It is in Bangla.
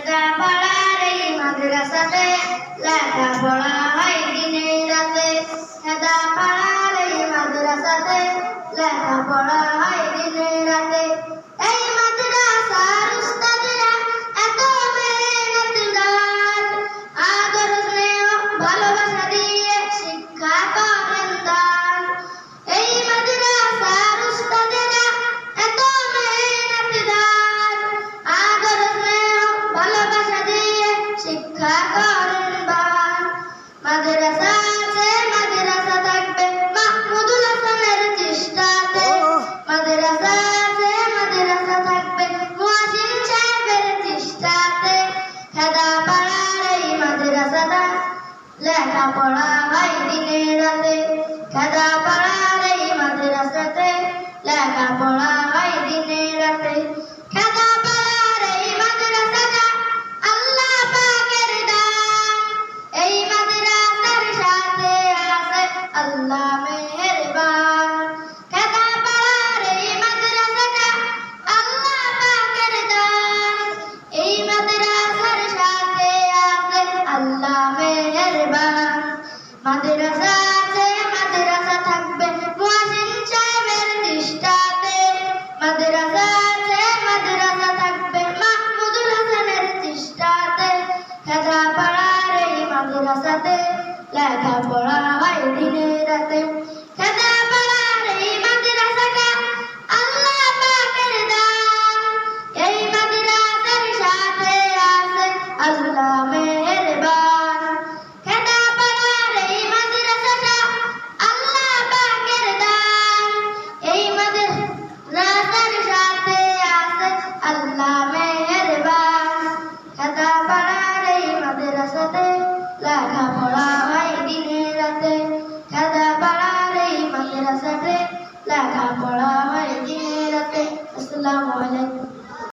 খেদাপাড়ার এই মাদ্রাসাতে লেখাপড়া হয় দিনে রাতে। খেদাপাড়ার এই মাদ্রাসাতে লেখাপড়া হয় দিনে রাতে। এই মাদ্রাসার উস্তাদেরা এত মেহনতগার, আদর স্নেহ ভালোবাসা দিয়ে শিক্ষা করেন দান। এই মাদ্রাসার উস্তাদেরা এত মেহনতগার, আদর স্নেহ ভালোবাসা দিয়ে শিক্ষা করেন দান। মাদ্রাসা আছে মাদ্রাসা থাকবে মাহমুদুল হাসানের চেষ্টাতে। মাদ্রাসা আছে মাদ্রাসা থাকবে মুয়াজ্জিন সাহেবের চেষ্টাতে। খেদাপাড়ার এই মাদ্রাসাটা লেখাপড়া হয় দিনে রাতে। খেদাপাড়ার এই মাদ্রাসাতে লেখাপড়া হয় দিনে রাতে। খেদাপাড়ার এই মাদ্রাসাটা আল্লাহ পাকের দান। এই মাদ্রাসার সাথে আছে আল্লাহ মেহেরবান। খেদাপাড়ার এই মাদ্রাসাটা আল্লাহ পাকের দান। এই মাদ্রাসার সাথে আছে আল্লাহ মেহেরবান। মাদ্রাসা আছে মাদ্রাসা থাকবে মুয়াজ্জিন সাহেবের চেষ্টাতে। মাদ্রাসা আছে মাদ্রাসা থাকবে মাহমুদুল হাসানের চেষ্টাতে। খেদাপাড়ার এই মাদ্রাসাতে লেখাপড়া হয় দিনে রাতে। খেদাপাড়ার এই মাদ্রাসাটা আল্লাহ পাকের দান। এই মাদ্রাসার সাথে আছে আল্লাহ মেহেরবান। খেদাপাড়ার এই মাদ্রাসাটা আল্লাহ পাকের দান। এই মাদ্রাসার সাথে আছে আল্লাহ মেহেরবান। খেদাপাড়ার এই মাদ্রাসাতে লেখাপড়া হয় দিনে রাতে। খেদাপাড়ার এই মাদ্রাসাতে লেখাপড়া হয় দিনে রাতে। আসসালামু আলাইকুম।